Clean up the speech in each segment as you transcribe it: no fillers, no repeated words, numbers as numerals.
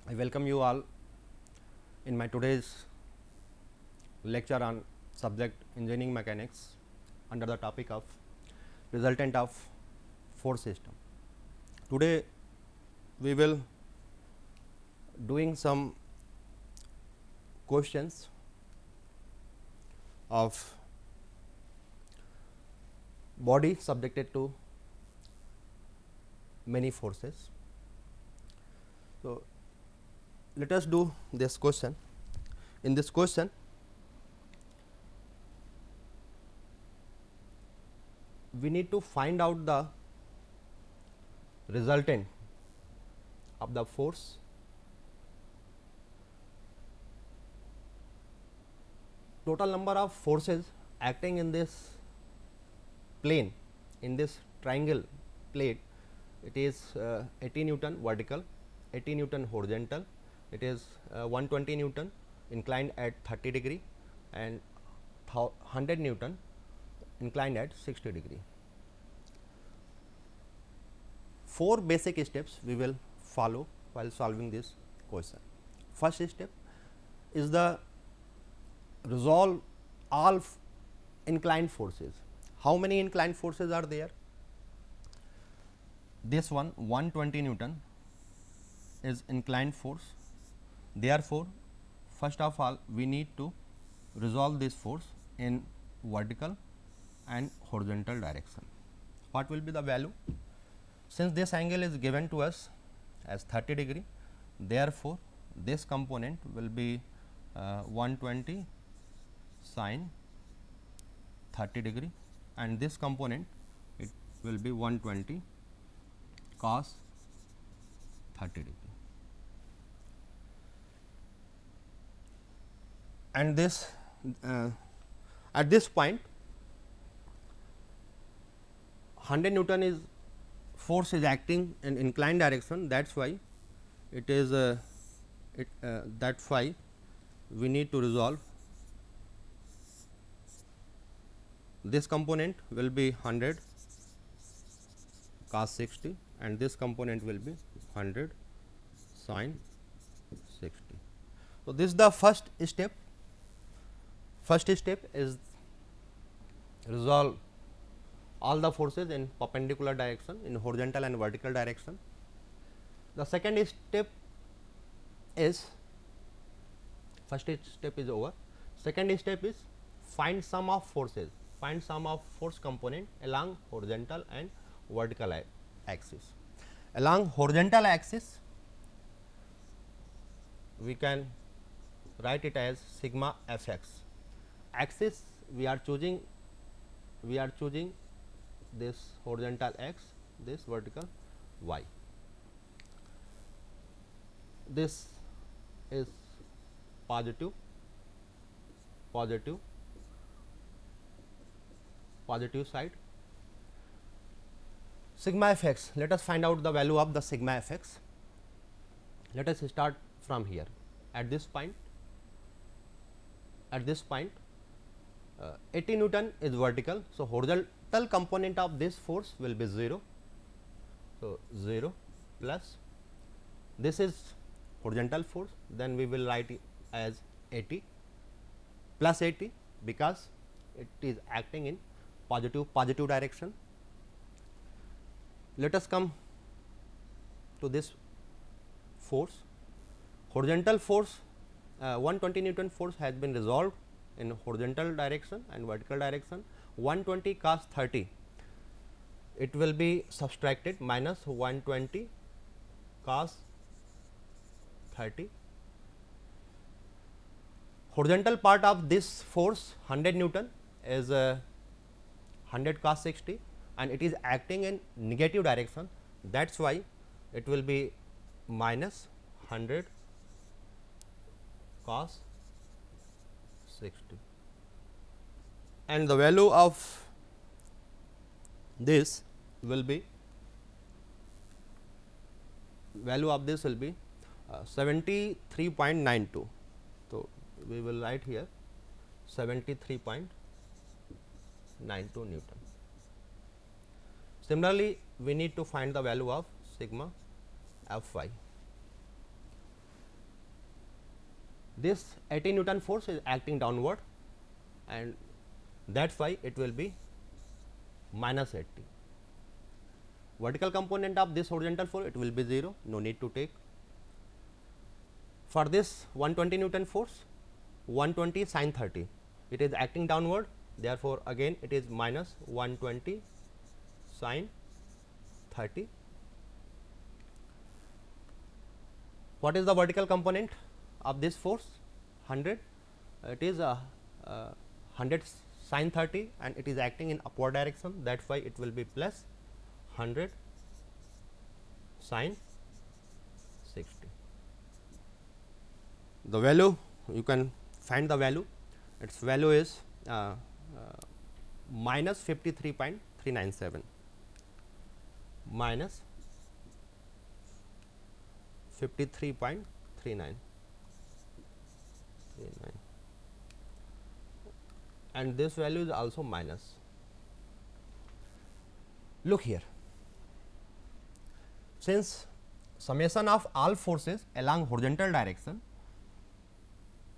I welcome you all in my today's lecture on subject engineering mechanics under the topic of resultant of force system. Today we will doing some questions of body subjected to many forces. So, let us do this question. In this question, we need to find out the resultant of the force total number of forces acting in this plane, in this triangle plate. It is 80 Newton vertical, 80 Newton horizontal, it is 120 Newton inclined at 30 degree and 100 Newton inclined at 60 degree. 4 basic steps we will follow while solving this question. First step is the resolve all inclined forces. How many inclined forces are there? This one 120 Newton is inclined force. Therefore, first of all we need to resolve this force in vertical and horizontal direction. What will be the value? Since this angle is given to us as 30 degree, therefore, this component will be 120 sin 30 degree and this component it will be 120 cos 30 degree. And this at this point 100 Newton is force is acting in inclined direction, that is why it is that's why we need to resolve this component will be 100 cos 60 and this component will be 100 sin 60. So, this is the first step. First step is resolve all the forces in perpendicular direction, in horizontal and vertical direction. The second step is, first step is over. Second step is find sum of forces, find sum of force component along horizontal and vertical axis. Along horizontal axis we can write it as sigma fx. Axis we are choosing this horizontal x, this vertical y. This is positive side. Sigma fx, let us find out the value of the sigma fx. Let us start from here. At this point 80 Newton is vertical. So, horizontal component of this force will be 0. So, 0 plus this is horizontal force, then we will write it as 80 plus 80 because it is acting in positive direction. Let us come to this force. Horizontal force 120 Newton force has been resolved in horizontal direction and vertical direction. 120 cos 30, it will be subtracted minus 120 cos 30. Horizontal part of this force 100 Newton is 100 cos 60 and it is acting in negative direction, that is why it will be minus 100 cos 60 and the value of this will be 73.92. So, we will write here 73.92 Newton. Similarly, we need to find the value of sigma f y. this 80 Newton force is acting downward, and that is why it will be minus 80. Vertical component of this horizontal force, it will be 0, no need to take. For this 120 Newton force, 120 sin 30, it is acting downward, therefore, again it is minus 120 sin 30. What is the vertical component of this force? 100. It is 100 sin 30 and it is acting in upward direction, that is why it will be plus 100 sin 60. The value, you can find the value, its value is minus 53.397, minus 53.39, and this value is also minus. Look here, since summation of all forces along horizontal direction,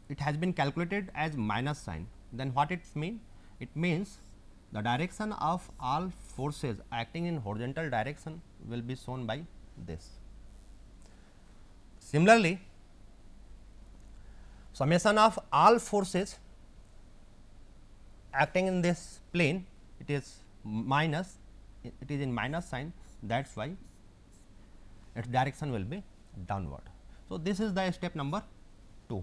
it has been calculated as minus sign, then what it mean? It means the direction of all forces acting in horizontal direction will be shown by this. Similarly, summation of all forces acting in this plane, it is minus, it is in minus sign, that is why its direction will be downward. So, this is the step number 2.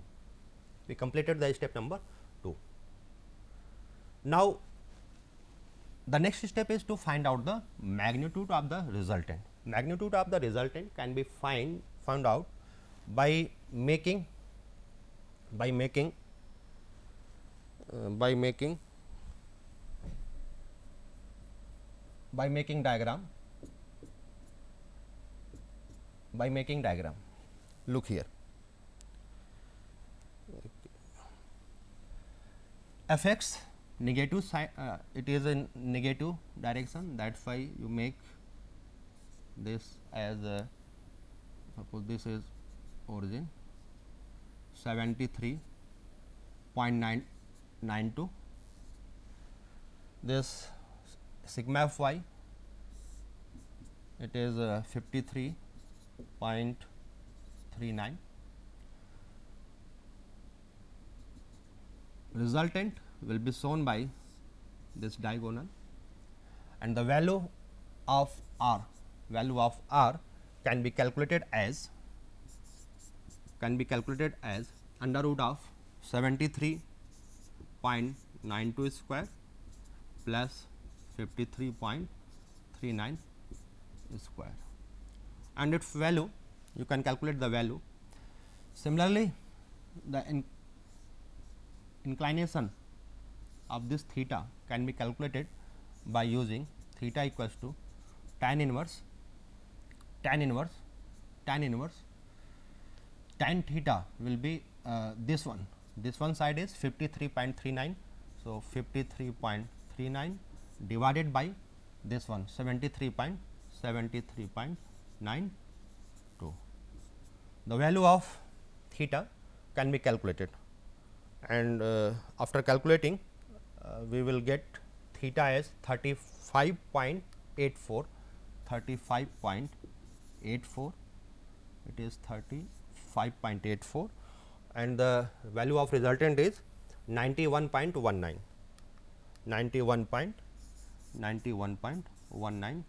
We completed the step number 2. Now, the next step is to find out the magnitude of the resultant. Magnitude of the resultant can be found out by making diagram, Look here, fx negative side, it is in negative direction, that is why you make this as a, suppose this is origin 73.992, this sigma of y, it is 53.39. Resultant will be shown by this diagonal, and the value of r can be calculated as under root of 73.92 square plus 53.39 square, and its value you can calculate the value. Similarly, the inclination of this theta can be calculated by using theta equals to tan inverse tan theta will be this one side is 53.39. So, 53.39 divided by this one 73.92. The value of theta can be calculated, and after calculating we will get theta as 35.84, it is 35.84, and the value of resultant is 91.19,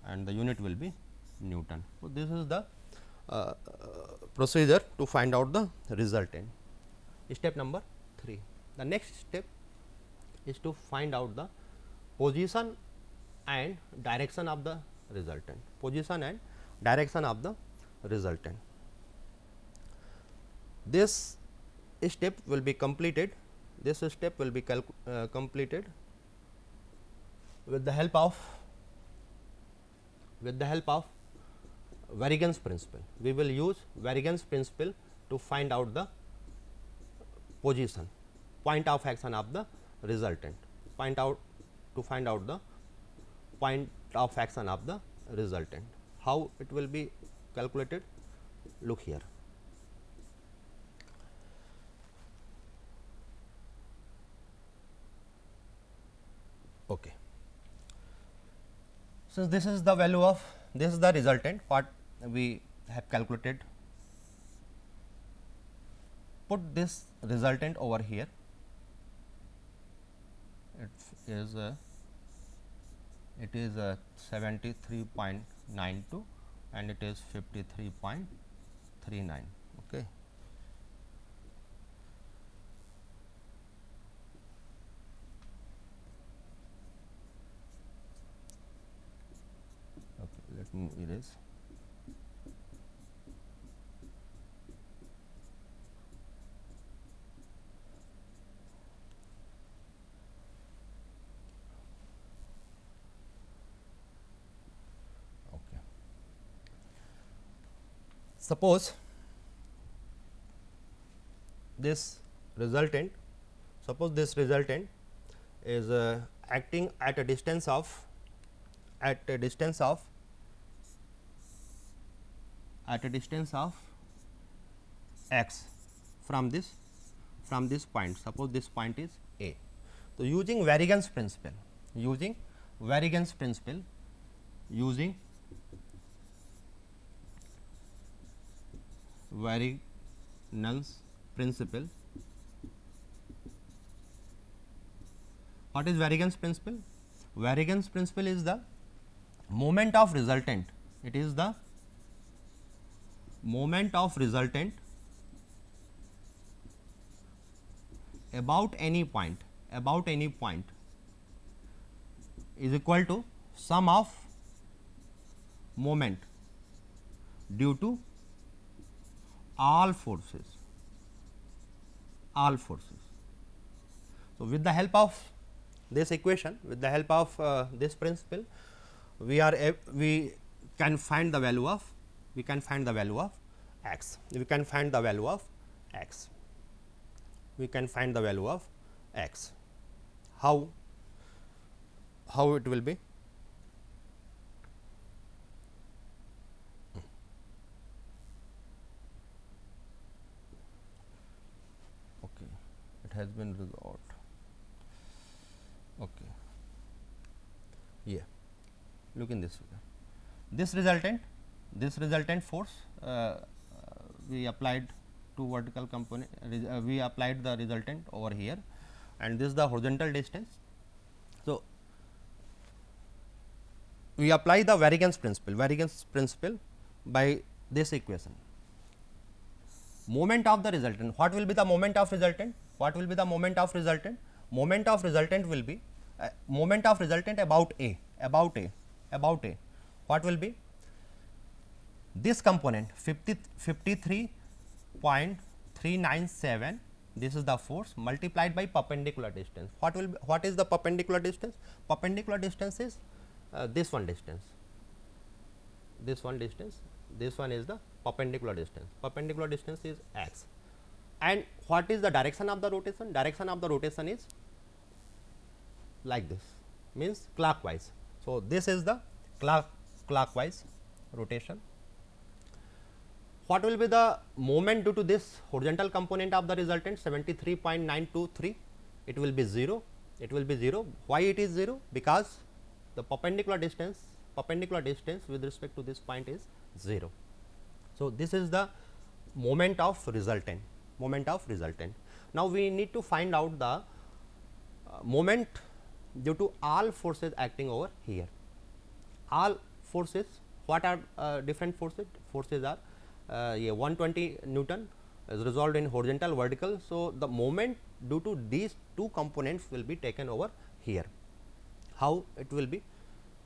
and the unit will be Newton. So, this is the procedure to find out the resultant. Step number 3. The next step is to find out the position and direction of the resultant. This step will be completed. Completed with the help of Variance principle. We will use Variance principle to find out the position, point of action of the resultant. To find out the point of action of the resultant. How it will be calculated? Look here. Okay. Since this is the value of, this is the resultant what we have calculated, put this resultant over here. It is 73.92 and it is 53.39. Okay. Let me erase. Okay. Suppose this resultant, is acting at a distance of x from this point. Suppose this point is A. So, using variance principle, what is variance principle? Variance principle is the moment of resultant. It is the moment of resultant about any point is equal to sum of moment due to all forces. So, with the help of this equation, with the help of this principle, we can find the value of x. How it will be? Okay, it has been resolved. Okay. Yeah, look in this figure. This resultant force, we applied to vertical component, we applied the resultant over here, and this is the horizontal distance. So, we apply the variance principle by this equation. Moment of the resultant, what will be the moment of resultant? Moment of resultant will be moment of resultant about A. What will be? This component 53.397, this is the force, multiplied by perpendicular distance. What is the perpendicular distance? Perpendicular distance is this one distance. This one is the perpendicular distance. Perpendicular distance is x. And what is the direction of the rotation? Direction of the rotation is like this, means clockwise. So, this is the clockwise rotation. What will be the moment due to this horizontal component of the resultant? 73.923. It will be 0. Why it is 0? Because the perpendicular distance with respect to this point is 0. So, this is the moment of resultant. Now, we need to find out the moment due to all forces acting over here. All forces, what are different forces? Forces are 120 Newton is resolved in horizontal, vertical. So, the moment due to these two components will be taken over here. How it will be?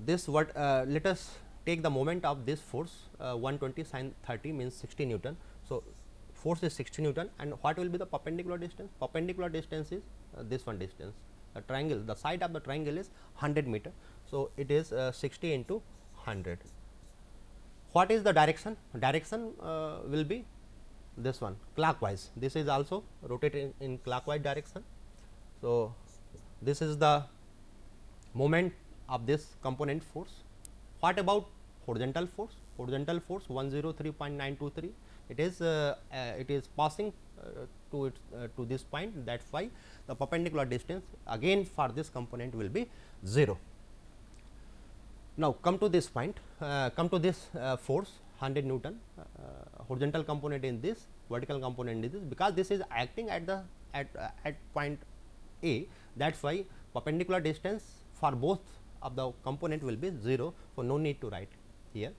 This let us take the moment of this force 120 sin 30 means 60 Newton. So, force is 60 Newton, and what will be the perpendicular distance? Perpendicular distance is this one distance. The triangle, the side of the triangle is 100 meter. So, it is 60 into 100. What is the direction? Direction will be this one, clockwise. This is also rotated in clockwise direction. So, this is the moment of this component force. What about horizontal force? horizontal force 103.923, it is passing to this point, that's why the perpendicular distance again for this component will be 0. Now, come to this point, come to this force 100 Newton, horizontal component in this, vertical component in this, because this is acting at the at point A, that is why perpendicular distance for both of the component will be 0. So, no need to write here.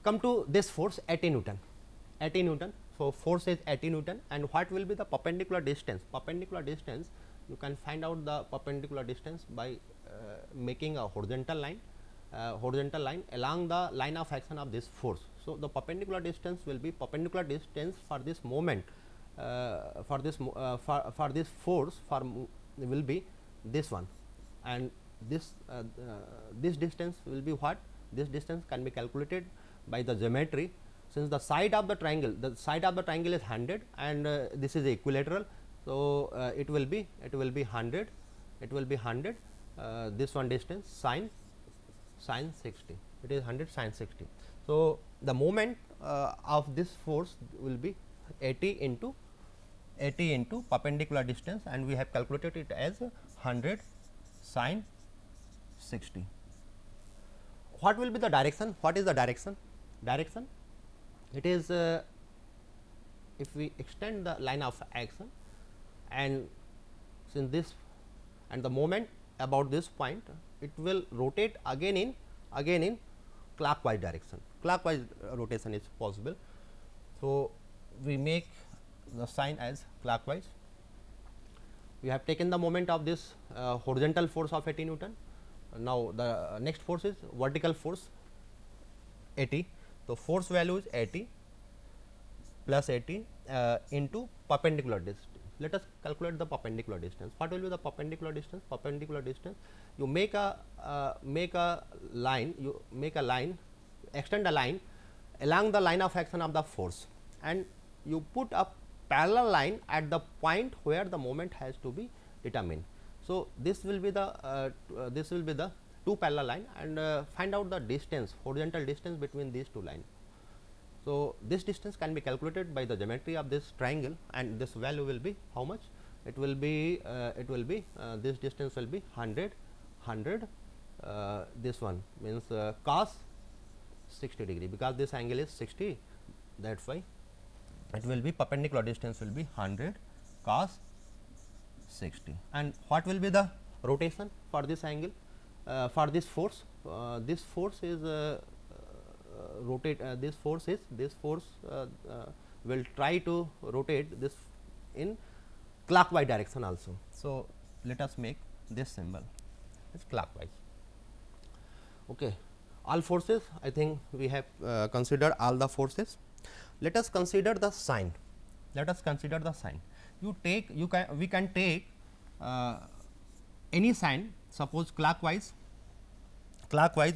Come to this force 80 Newton, 80 Newton. So, force is 80 Newton, and what will be the perpendicular distance? Perpendicular distance, you can find out the perpendicular distance by making a horizontal line along the line of action of this force. So, the perpendicular distance will be perpendicular distance for this moment, for this force will be this one, and this distance will be what? This distance can be calculated by the geometry, since the side of the triangle is 100 and this is equilateral. So, it will be 100, this one distance sin 60, it is 100 sin 60. So, the moment of this force will be 80 into perpendicular distance, and we have calculated it as 100 sin 60. What will be the direction? What is the direction? Direction, it is if we extend the line of action, and since this and the moment about this point, it will rotate again in clockwise direction. Clockwise rotation is possible. So, we make the sign as clockwise. We have taken the moment of this horizontal force of 80 Newton. Now, the next force is vertical force 80. So, force value is 80 plus 80 into perpendicular distance. Let us calculate the perpendicular distance. What will be the perpendicular distance? Perpendicular distance, you make a line, extend a line along the line of action of the force, and you put a parallel line at the point where the moment has to be determined. So, this will be the two parallel line, and find out the distance, horizontal distance between these two lines. So, this distance can be calculated by the geometry of this triangle, and this value will be how much? It will be this distance will be 100, this one means cos 60 degree, because this angle is 60, that is why it will be perpendicular distance will be 100 cos 60. And what will be the rotation for this angle? For this force is rotate, this force will try to rotate this in clockwise direction also. So, let us make this symbol, it's clockwise. Okay. All forces, I think we have considered all the forces. Let us consider the sign. We can take any sign. Suppose clockwise,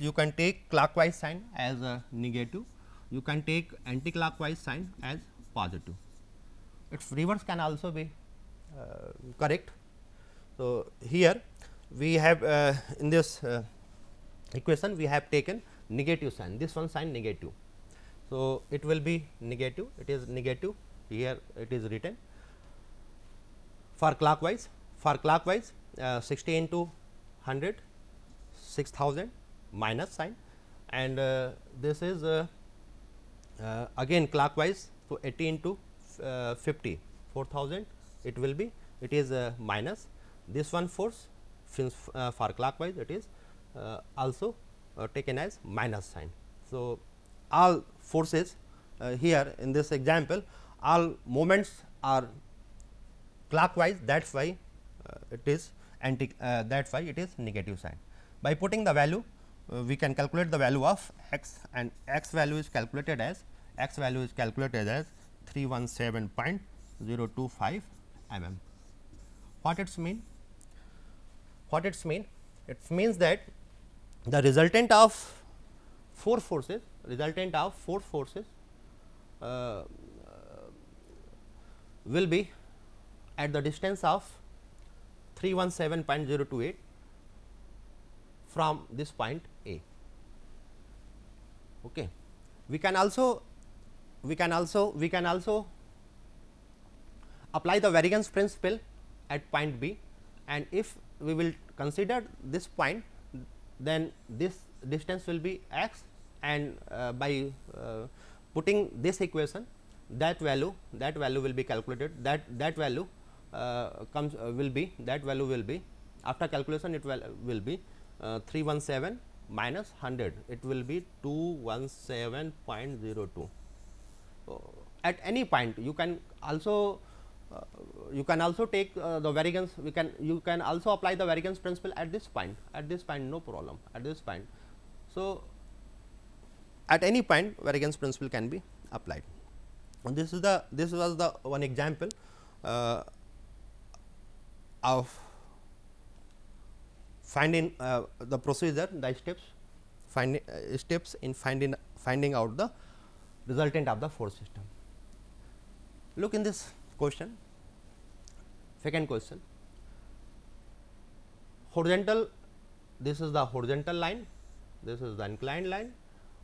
you can take clockwise sign as a negative, you can take anti-clockwise sign as positive. Its reverse can also be correct. So, here we have in this equation we have taken negative sign, this one sign negative. So, it will be negative, it is negative, here it is written. For clockwise 60 into 100, 6000 minus sign, and this is again clockwise. So, 80 into 50, 4000, it will be, it is minus. This one force since for clockwise it is also taken as minus sign. So, all forces here in this example, all moments are clockwise, that is why it is that is why it is negative sign. By putting the value, we can calculate the value of x, and x value is calculated as 317.025 mm. What it mean? It means that the resultant of four forces will be at the distance of 317.028 from this point A. Okay. We can also apply the variance principle at point B, and if we will consider this point, then this distance will be x, and by putting this equation, that value will be calculated, that value will be after calculation, it will be 317 minus 100, it will be 217.02. At any point you can also take the variance, you can also apply the variance principle at this point, no problem, at this point. So, at any point variance principle can be applied. And this was the one example of finding the procedure, the steps in finding out the resultant of the force system. Look in this question, second question, horizontal, this is the horizontal line, this is the inclined line,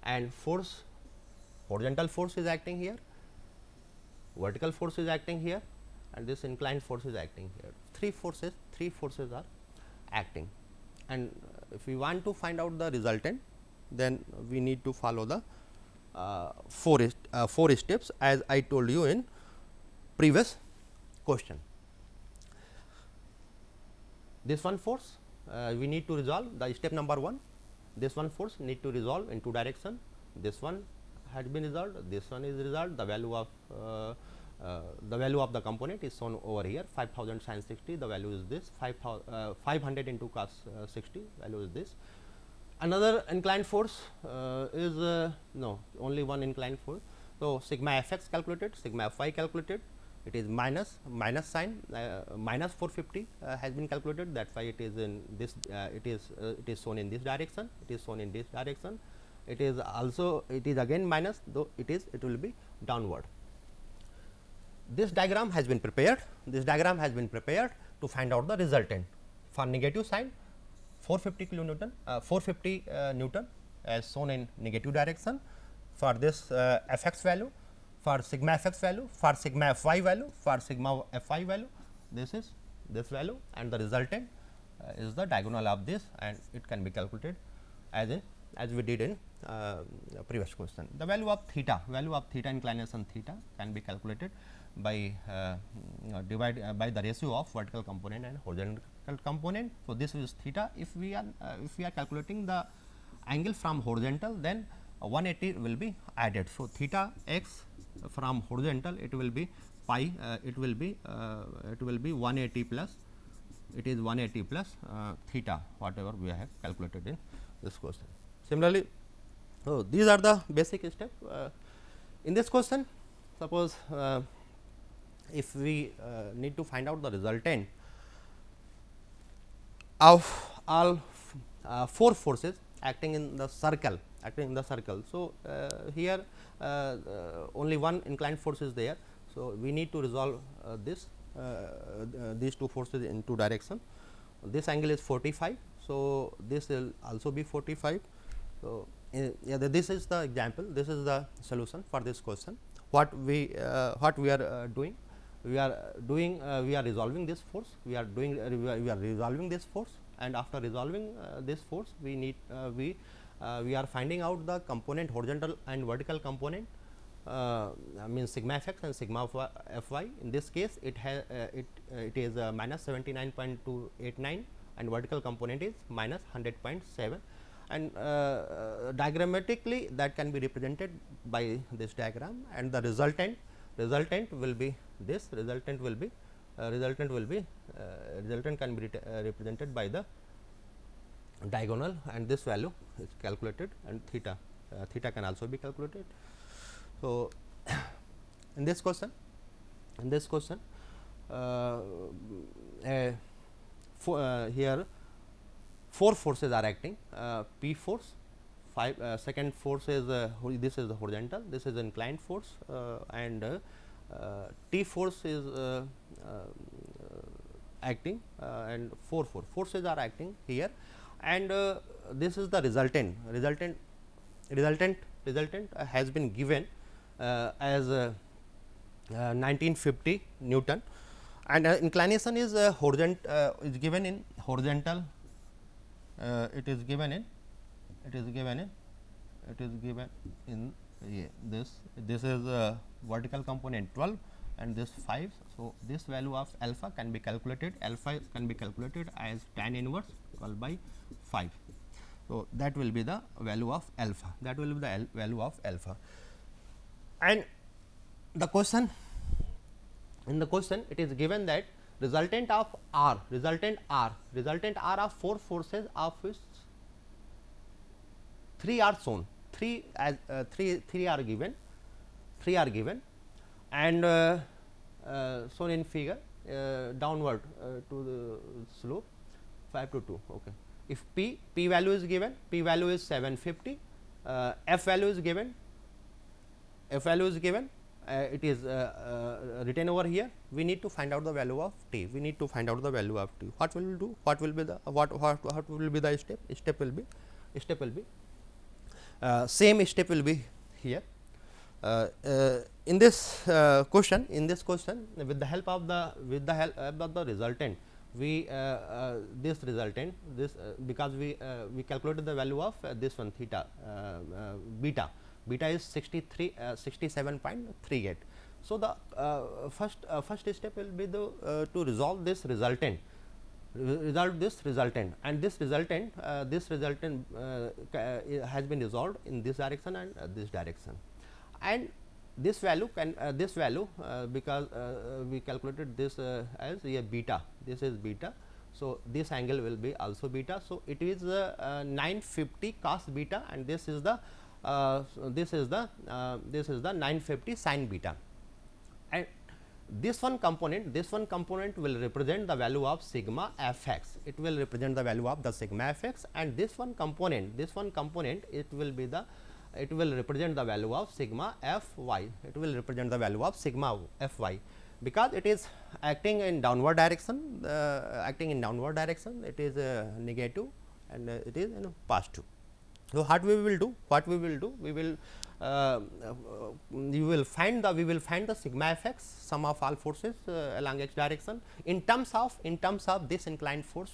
and force, horizontal force is acting here, vertical force is acting here, and this inclined force is acting here. Three forces are acting, and if we want to find out the resultant, then we need to follow the four steps as I told you in previous question. This one force we need to resolve, the step number 1, this one force need to resolve in two direction, this one had been resolved, this one is resolved, the value of the component is shown over here, 5000 sin 60, the value is this, 500 into cos 60, value is this. Another inclined force is no, only one inclined force. So, sigma fx calculated, sigma fy calculated, it is minus sign, minus 450 has been calculated, that is why it is in this, it is shown in this direction, it is shown in this direction, it is also, it is again minus, though it will be downward. This diagram has been prepared, to find out the resultant. For negative sign, 450 kilonewton, 450 Newton as shown in negative direction, for this fx value, for sigma fx value, for sigma fy value, for sigma fy value, this is this value, and the resultant is the diagonal of this, and it can be calculated as we did in previous question. The value of theta, inclination theta can be calculated by by the ratio of vertical component and horizontal component. So, this is theta. If we are calculating the angle from horizontal, then 180 will be added. So, theta x from horizontal, it will be pi, it will be 180 plus, it is 180 plus theta, whatever we have calculated in this question. Similarly, so these are the basic steps. In this question, suppose if we need to find out the resultant of all four forces acting in the circle, So, here only one inclined force is there. So, we need to resolve these two forces in two direction. This angle is 45. So, this will also be 45. So, this is the example, this is the solution for this question. What we are doing? We are resolving this force. We are resolving this force, and after resolving this force, we are finding out the component, horizontal and vertical component, means sigma fx and sigma fy. In this case, it is minus 79.289, and vertical component is minus 100.7, and diagrammatically that can be represented by this diagram, and the resultant will be this, resultant can be represented by the diagonal, and this value is calculated, and theta can also be calculated. So, in this question here 4 forces are acting, P force, second force is this is the horizontal, this is inclined force, and T force is acting, and 4 forces are acting here, and this is the resultant has been given as 1950 Newton, and inclination is is given in horizontal. It is given in this. This is vertical component 12 and this 5. So, this value of alpha can be calculated. Alpha can be calculated as tan inverse 12 by 5. So, that will be the value of alpha. That will be the value of alpha. And the question, in the question it is given that resultant of R of 4 forces of which 3 are shown. 3 as 3 are given, and shown in figure downward to the slope 5 to 2. Okay. If p value is given, p value is 750, f value is given, it is written over here. We need to find out the value of t. What will we do? What will be the step? Step will be same step will be here. In this question, with the help of the resultant, because we calculated the value of this one theta, beta is 67.38. So, the first step will be the to resolve this resultant, and this resultant has been resolved in this direction and this direction, and this value because we calculated this as a beta, this is beta. So, this angle will be also beta. So, it is 950 cos beta, and this is the 950 sin beta, and this one component will represent the value of sigma fx. It will represent the value of the sigma fx, and this one component it will represent the value of sigma fy. Because it is acting in downward direction, it is negative, and it is positive. So, what we will do? We will find the sigma fx, sum of all forces along x direction, in terms of this inclined force,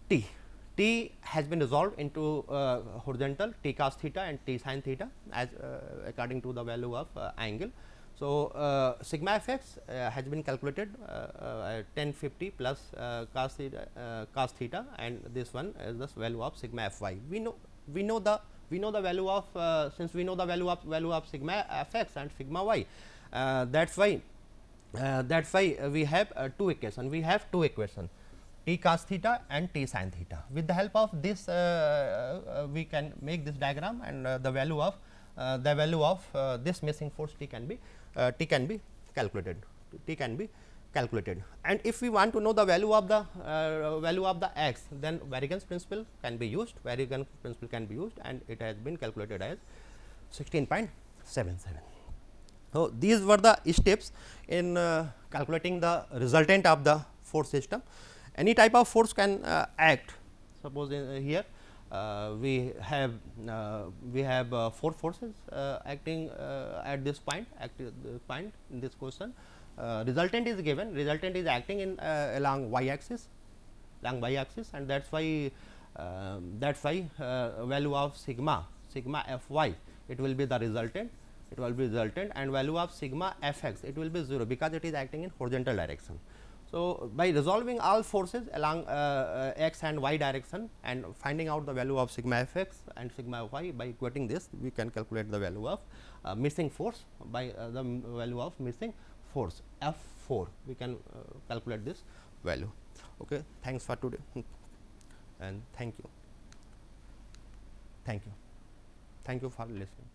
t. T has been resolved into horizontal t cos theta and t sin theta as according to the value of angle. So, sigma fx has been calculated 1050 plus cos theta, and this one is the value of sigma fy. We know the value of since we know the value of sigma fx and sigma y. That's why we have two equations. T cos theta and t sin theta. With the help of this, we can make this diagram, and the value of this missing force T can be calculated. And if we want to know the value of the x, then variance principle can be used. And it has been calculated as 16.77. So, these were the steps in calculating the resultant of the force system. Any type of force can act. Suppose here we have 4 forces acting at this point. In this question, resultant is given. Resultant is acting in along y axis, and that's why value of sigma fy, it will be the resultant. And value of sigma fx, it will be 0, because it is acting in horizontal direction. So, by resolving all forces along x and y direction and finding out the value of sigma fx and sigma y, by equating this, we can calculate the value of missing force by the value of missing force F4. We can calculate this value. Okay. Thanks for today, and thank you for listening.